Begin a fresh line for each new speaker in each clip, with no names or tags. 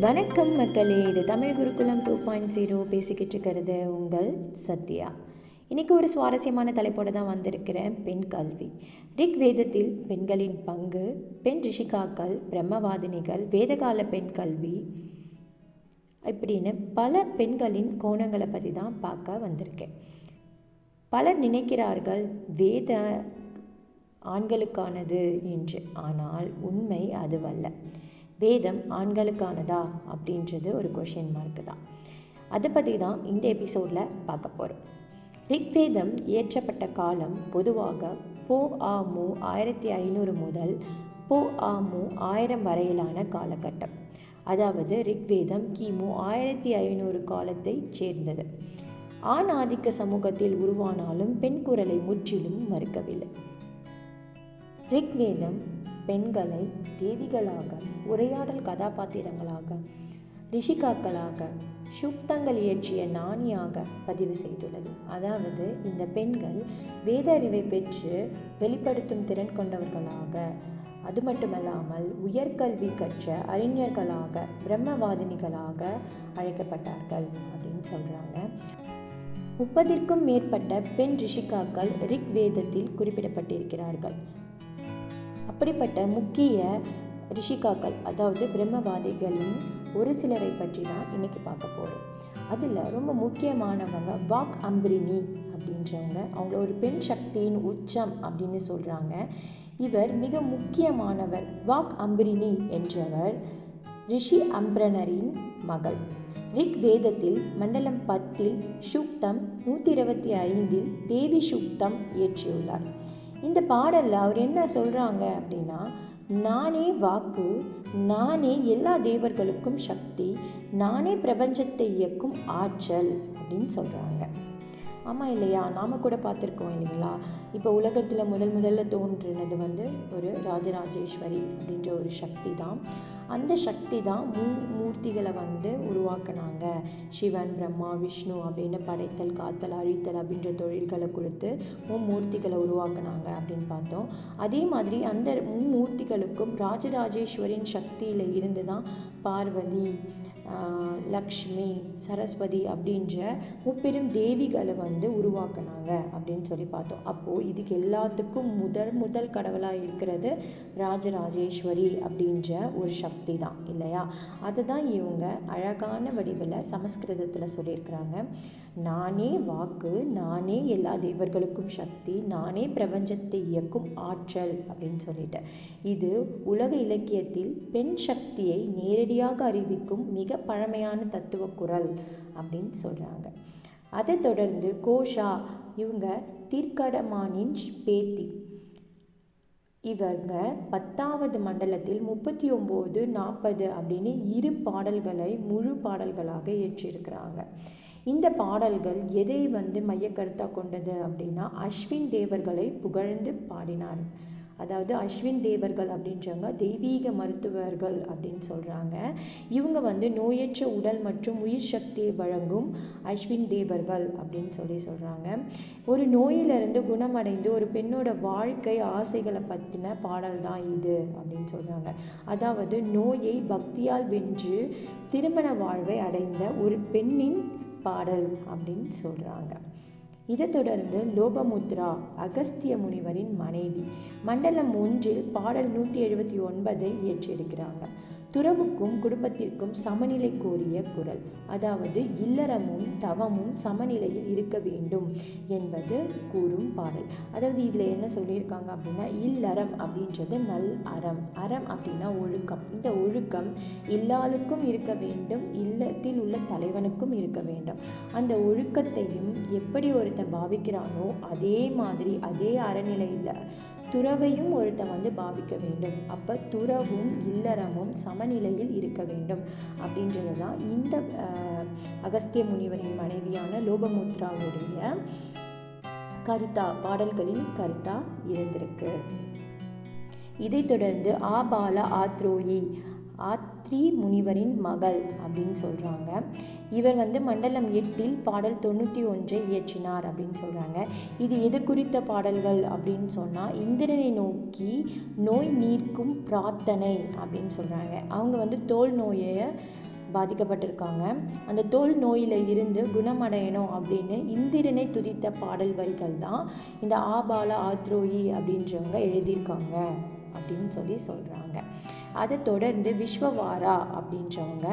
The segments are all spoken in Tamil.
வணக்கம் மக்களே, இது தமிழ் குருகுலம் 2.0 பேசிக்கிட்டு இருக்கிறது உங்கள் சத்யா. இன்றைக்கி ஒரு சுவாரஸ்யமான தலைப்போடு தான் வந்திருக்கிறேன். பெண் கல்வி. ரிக் வேதத்தில் பெண்களின் பங்கு, பெண் ரிஷிகாக்கள், பிரம்மவாதினிகள், வேதகால பெண் கல்வி இப்படின்னு பல பெண்களின் கோணங்களை பற்றி தான் பார்க்க வந்திருக்கேன். பலர் நினைக்கிறார்கள் வேத ஆண்களுக்கானது என்று. ஆனால் உண்மை அதுவல்ல. வேதம் ஆண்களுக்கானதா அப்படின்றது ஒரு கொஷின் மார்க்கு தான். அதை பற்றி தான் இந்த எபிசோடில் பார்க்க போகிறோம். ரிக்வேதம் இயற்றப்பட்ட காலம் பொதுவாக பொ.ஆ.மு. 1500 முதல் பொ.ஆ.மு. 1000 வரையிலான காலகட்டம். அதாவது ரிக்வேதம் கிமு 1500 காலத்தை சேர்ந்தது. ஆண் ஆதிக்க சமூகத்தில் உருவானாலும் பெண் குரலை முற்றிலும் மறுக்கவில்லை. ரிக்வேதம் பெண்களை தேவிகளாக, உரையாடல் கதாபாத்திரங்களாக, ரிஷிகாக்களாக, சுக்தங்கள் இயற்றிய ஞானியாக பதிவு செய்துள்ளது. அதாவது இந்த பெண்கள் வேத அறிவை பெற்று வெளிப்படுத்தும் திறன் கொண்டவர்களாக, அது மட்டுமல்லாமல் உயர்கல்வி கற்ற அறிஞர்களாக, பிரம்மவாதினிகளாக அழைக்கப்பட்டார்கள் அப்படின்னு சொல்கிறாங்க. 30க்கும் மேற்பட்ட பெண் ரிஷிகாக்கள் ரிக் வேதத்தில் குறிப்பிடப்பட்டிருக்கிறார்கள். அப்படிப்பட்ட முக்கிய ரிஷிகாக்கள், அதாவது பிரம்மவாதிகளின் ஒரு சிலரை பற்றி தான் இன்றைக்கி பார்க்க போகிறோம். அதில் ரொம்ப முக்கியமானவங்க வாக் அம்பிரினி அப்படின்றவங்க. அவங்கள ஒரு பெண் சக்தியின் உச்சம் அப்படின்னு சொல்கிறாங்க. இவர் மிக முக்கியமானவர். வாக் அம்பிரினி என்றவர் ரிஷி அம்பிரனரின் மகள். ரிக் வேதத்தில் மண்டலம் 10 சூக்தம் 125 தேவி சூக்தம் இயற்றியுள்ளார். இந்த பாடலில் அவர் என்ன சொல்கிறாங்க அப்படின்னா, நானே வாக்கு, நானே எல்லா தேவர்களுக்கும் சக்தி, நானே பிரபஞ்சத்தை இயக்கும் ஆற்றல் அப்படின்னு சொல்கிறாங்க. ஆமாம் இல்லையா? நாம் கூட பார்த்துருக்கோம் இல்லைங்களா? இப்போ உலகத்தில் முதல்ல தோன்றினது ஒரு ராஜராஜேஸ்வரி அப்படின்ற ஒரு சக்தி தான். அந்த சக்தி தான் மூர்த்திகளை உருவாக்குனாங்க. சிவன், பிரம்மா, விஷ்ணு அப்படின்னு படைத்தல், காத்தல், அழித்தல் அப்படின்ற தொழில்களை கொடுத்து மூர்த்திகளை உருவாக்குனாங்க அப்படின்னு பார்த்தோம். அதே மாதிரி அந்த மூர்த்திகளுக்கும் ராஜராஜேஸ்வரின் சக்தியில் இருந்து தான் பார்வதி, லக்ஷ்மி, சரஸ்வதி அப்படின்ற முப்பெரும் தேவிகளை உருவாக்குனாங்க அப்படின்னு சொல்லி பார்த்தோம். அப்போது இதுக்கு எல்லாத்துக்கும் முதல் கடவுளாக இருக்கிறது ராஜராஜேஸ்வரி அப்படின்ற ஒரு சக்தி தான் இல்லையா? அதை தான் இவங்க அழகான வடிவில் சமஸ்கிருதத்தில் சொல்லியிருக்கிறாங்க. நானே வாக்கு, நானே எல்லா தேவர்களுக்கும் சக்தி, நானே பிரபஞ்சத்தை இயக்கும் ஆற்றல் அப்படின்னு சொல்லிட்டு. இது உலக இலக்கியத்தில் பெண் சக்தியை நேரடியாக அறிவிக்கும் மிக பழமையான தத்துவ குரல் அப்படின்னு சொல்கிறாங்க. அதை தொடர்ந்து கோஷா, இவங்க தீர்க்கடமானின் பேத்தி. இவங்க 10வது மண்டலத்தில் 39, 40 அப்படின்னு 2 பாடல்களை முழு பாடல்களாக இயற்றியிருக்கிறாங்க. இந்த பாடல்கள் எதை மையக்கருத்தாக கொண்டது அப்படின்னா, அஸ்வின் தேவர்களை புகழ்ந்து பாடினார். அதாவது அஸ்வின் தேவர்கள் அப்படின்றவங்க தெய்வீக மருத்துவர்கள் அப்படின்னு சொல்கிறாங்க. இவங்க நோயற்ற உடல் மற்றும் உயிர் சக்தியை வழங்கும் அஸ்வின் தேவர்கள் அப்படின்னு சொல்கிறாங்க. ஒரு நோயிலிருந்து குணமடைந்து ஒரு பெண்ணோட வாழ்க்கை ஆசைகளை பற்றின பாடல் தான் இது அப்படின்னு சொல்கிறாங்க. அதாவது நோயை பக்தியால் வென்று திருமண வாழ்வை அடைந்த ஒரு பெண்ணின் பாடல் அப்படின்னு சொல்கிறாங்க. இதை தொடர்ந்து லோபமுத்ரா, அகஸ்திய முனிவரின் மனைவி, மண்டலம் 1 பாடல் 179 இயற்றியிருக்கிறாங்க. துறவுக்கும் குடும்பத்திற்கும் சமநிலை கோரிய குரல். அதாவது இல்லறமும் தவமும் சமநிலையில் இருக்க வேண்டும் என்பது கூறும் பாடல். அதாவது இதில் என்ன சொல்லியிருக்காங்க அப்படின்னா, இல்லறம் அப்படின்றது நல் அறம், அறம் அப்படின்னா ஒழுக்கம். இந்த ஒழுக்கம் எல்லாருக்கும் இருக்க வேண்டும், இல்லத்தில் உள்ள தலைவனுக்கும் இருக்க வேண்டும். அந்த ஒழுக்கத்தையும் எப்படி ஒருத்தன் பாவிக்கிறானோ அதே மாதிரி அதே அறநிலையில் துறவையும் ஒருத்தன் பாவிக்க வேண்டும். அப்போ துறவும் இல்லறமும் சமநிலையில் இருக்க வேண்டும் அப்படின்றது தான் இந்த அகஸ்திய முனிவரின் மனைவியான லோபமுத்ராவுடைய கருத்தா, பாடல்களின் கருத்தா இருந்திருக்கு. இதைத் தொடர்ந்து ஆபால ஆத்ரோயி, ஆத்ரி முனிவரின் மகள் அப்படின்னு சொல்கிறாங்க. இவர் மண்டலம் 8 பாடல் 91 இயற்றினார் அப்படின்னு சொல்கிறாங்க. இது எது குறித்த பாடல்கள் அப்படின்னு சொன்னால் இந்திரனை நோக்கி நோய் நீக்கும் பிரார்த்தனை அப்படின்னு சொல்கிறாங்க. அவங்க தோல் நோயை பாதிக்கப்பட்டிருக்காங்க. அந்த தோல் நோயில் இருந்து குணமடையணும் அப்படின்னு இந்திரனை துதித்த பாடல் வரிகள் தான் இந்த ஆபால ஆத்ரோயி அப்படின்றவங்க எழுதியிருக்காங்க அப்படின்னு சொல்கிறாங்க. அதை தொடர்ந்து விஸ்வவாரா அப்படின்றவங்க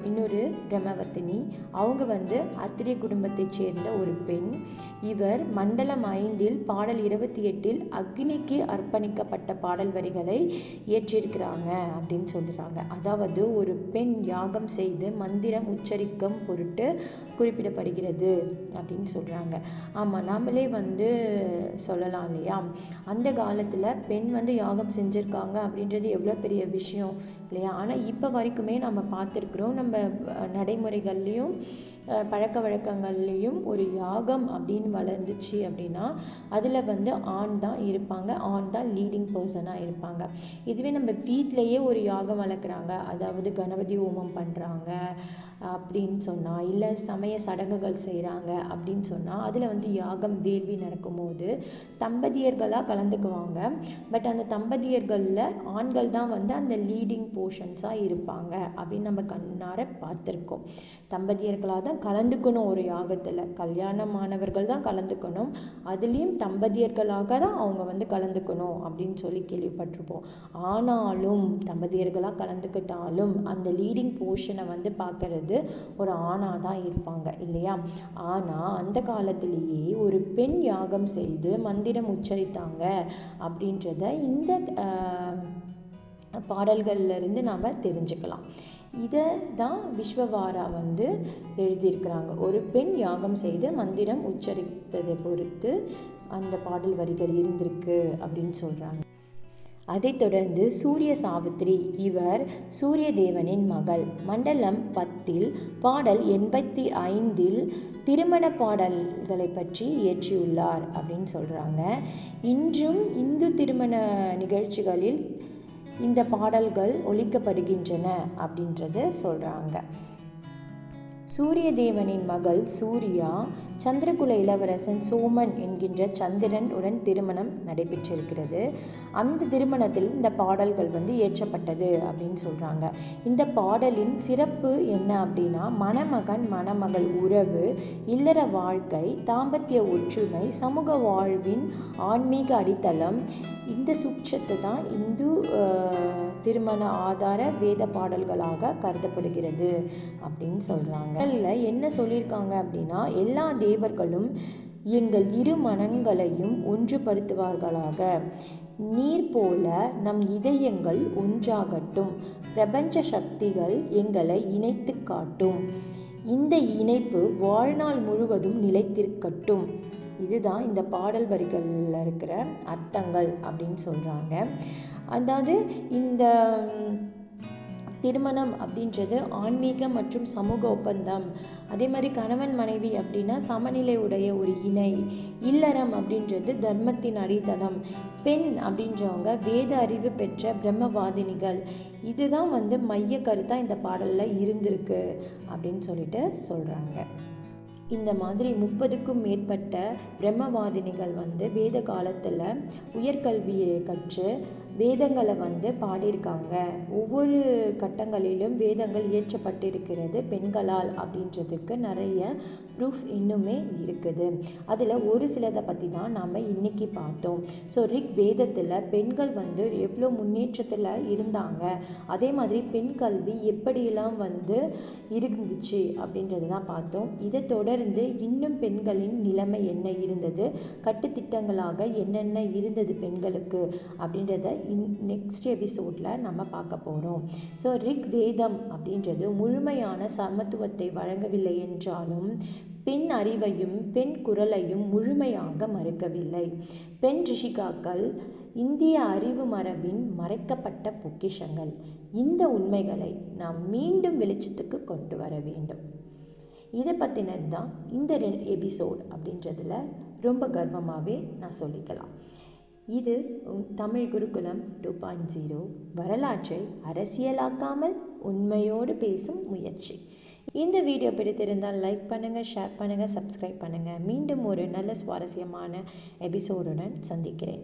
இன்னொரு பிரம்மவர்த்தினி. அவங்க அத்திரிய குடும்பத்தைச் சேர்ந்த ஒரு பெண். இவர் மண்டலம் 5 பாடல் 28 அக்னிக்கு அர்ப்பணிக்கப்பட்ட பாடல் வரிகளை இயற்றியிருக்கிறாங்க அப்படின்னு சொல்கிறாங்க. அதாவது ஒரு பெண் யாகம் செய்து மந்திரம் உச்சரிக்கும் பொருட்டு குறிப்பிடப்படுகிறது அப்படின்னு சொல்கிறாங்க. ஆமாம், நாமளே சொல்லலாம் இல்லையா, அந்த காலத்தில் பெண் யாகம் செஞ்சுருக்காங்க அப்படின்றது எவ்வளோ பெரிய விஷயம் இல்லையா. ஆனால் இப்போ வரைக்குமே நம்ம பார்த்துருக்குறோம். நம்ம நடைமுறைகள்லேயும் பழக்க வழக்கங்கள்லேயும் ஒரு யாகம் அப்படின்னு வளர்ந்துச்சு அப்படின்னா அதில் ஆண் தான் இருப்பாங்க, ஆண் தான் லீடிங் பர்சனாக இருப்பாங்க. இதுவே நம்ம வீட்டிலையே ஒரு யாகம் வளர்க்குறாங்க, அதாவது கணபதி ஹோமம் பண்ணுறாங்க அப்படின்னு சொன்னால், இல்லை சமய சடங்குகள் செய்கிறாங்க அப்படின்னு சொன்னால் அதில் யாகம் வேள்வி நடக்கும்போது தம்பதியர்களாக கலந்துக்குவாங்க. பட் அந்த தம்பதியர்களில் ஆண்கள் தான் அந்த லீடிங் போர்ஷன்ஸாக இருப்பாங்க அப்படின்னு நம்ம கண்ணார பார்த்துருக்கோம். தம்பதியர்களாக தான் கலந்துக்கணும் ஒரு யாகத்தில், கல்யாணமானவர்கள் தான் கலந்துக்கணும், அதுலேயும் தம்பதியர்களாக தான் அவங்க கலந்துக்கணும் அப்படின்னு கேள்விப்பட்டிருப்போம். ஆனாலும் தம்பதியர்களாக கலந்துக்கிட்டாலும் அந்த லீடிங் போர்ஷனை பார்க்கறது ஒரு ஆணாக தான் இருப்பாங்க இல்லையா. ஆனால் அந்த காலத்திலேயே ஒரு பெண் யாகம் செய்து மந்திரம் உச்சரித்தாங்க அப்படின்றத இந்த பாடல்கள்லேருந்து நாம் தெரிஞ்சுக்கலாம். இதை தான் விஸ்வவாரா எழுதியிருக்கிறாங்க. ஒரு பெண் யாகம் செய்து மந்திரம் உச்சரித்ததை பொறுத்து அந்த பாடல் வரிகள் இருந்திருக்கு அப்படின்னு சொல்கிறாங்க. அதைத் தொடர்ந்து சூரிய சாவித்திரி. இவர் சூரிய தேவனின் மகள். மண்டலம் 10 பாடல் 85 திருமண பாடல்களை பற்றி இயற்றியுள்ளார் அப்படின்னு சொல்கிறாங்க. இன்றும் இந்து திருமண நிகழ்ச்சிகளில் இந்த பாடல்கள் ஒலிக்கப்படுகின்றன அப்படின்றத சொல்கிறாங்க. சூரிய தேவனின் மகள் சூர்யா சந்திரகுல இளவரசன் சோமன் என்கின்ற சந்திரன் உடன் திருமணம் நடைபெற்றிருக்கிறது. அந்த திருமணத்தில் இந்த பாடல்கள் இயற்றப்பட்டது அப்படின்னு சொல்கிறாங்க. இந்த பாடலின் சிறப்பு என்ன அப்படின்னா, மணமகன் மணமகள் உறவு, இல்லற வாழ்க்கை, தாம்பத்திய ஒற்றுமை, சமூக வாழ்வின் ஆன்மீக அடித்தளம், இந்த சுற்றத்தை தான் இந்து திருமண ஆதார வேத பாடல்களாக கருதப்படுகிறது அப்படின்னு சொல்கிறாங்க. என்ன சொல்லியிருக்காங்க அப்படின்னா, எல்லா தேவர்களும் எங்கள் இரு மனங்களையும் ஒன்றுபடுத்துவார்களாக, நீர் போல நம் இதயங்கள் ஒன்றாகட்டும், பிரபஞ்ச சக்திகள் எங்களை இணைத்து காட்டும், இந்த இணைப்பு வாழ்நாள் முழுவதும் நிலைத்திருக்கட்டும். இதுதான் இந்த பாடல் வரிகளில் இருக்கிற அர்த்தங்கள் அப்படின்னு சொல்கிறாங்க. அதாவது இந்த திருமணம் அப்படின்றது ஆன்மீக மற்றும் சமூக ஒப்பந்தம். அதே மாதிரி கணவன் மனைவி அப்படின்னா சமநிலை உடைய ஒரு இணை. இல்லறம் அப்படின்றது தர்மத்தின் அடித்தளம். பெண் அப்படின்றவங்க வேத அறிவு பெற்ற பிரம்மவாதினிகள். இதுதான் மைய கருத்தாக இந்த பாடலில் இருந்திருக்கு அப்படின்னு சொல்கிறாங்க. இந்த மாதிரி 30க்கும் மேற்பட்ட பிரம்மவாதினிகள் வேத காலத்தில் உயர்கல்வியை கற்று வேதங்களை பாடியிருக்காங்க. ஒவ்வொரு கட்டங்களிலும் வேதங்கள் இயற்றப்பட்டிருக்கிறது பெண்களால் அப்படின்றதுக்கு நிறைய ப்ரூஃப் இன்னுமே இருக்குது. அதில் ஒரு சிலதை பற்றி தான் நாம் இன்றைக்கி பார்த்தோம். ஸோ ரிக் வேதத்தில் பெண்கள் எவ்வளோ முன்னேற்றத்தில் இருந்தாங்க, அதே மாதிரி பெண் கல்வி எப்படியெல்லாம் இருந்துச்சு அப்படின்றது தான் பார்த்தோம். இதை தொடர்ந்து இன்னும் பெண்களின் நிலைமை என்ன இருந்தது, கட்டுத்திட்டங்களாக என்னென்ன இருந்தது பெண்களுக்கு அப்படின்றத நெக்ஸ்ட் எபிசோடில் நம்ம பார்க்க போகிறோம். ஸோ ரிக் வேதம் அப்படின்றது முழுமையான சமத்துவத்தை வழங்கவில்லை என்றாலும் பெண் அறிவையும் பெண் குரலையும் முழுமையாக மறுக்கவில்லை. பெண் ரிஷிகாக்கள் இந்திய அறிவு மரபின் மறைக்கப்பட்ட பொக்கிஷங்கள். இந்த உண்மைகளை நாம் மீண்டும் வெளிச்சத்துக்கு கொண்டு வர வேண்டும். இதை பற்றினது தான் இந்த எபிசோட் அப்படின்றதில் ரொம்ப கர்வமாகவே நான் சொல்லிக்கலாம். இது தமிழ் குருகுலம் 2.0 வரலாற்றை அரசியலாக்காமல் உண்மையோடு பேசும் முயற்சி. இந்த வீடியோ பிடித்திருந்தால் லைக் பண்ணுங்கள், ஷேர் பண்ணுங்கள், சப்ஸ்கிரைப் பண்ணுங்கள். மீண்டும் ஒரு நல்ல சுவாரஸ்யமான எபிசோடுடன் சந்திக்கிறேன்.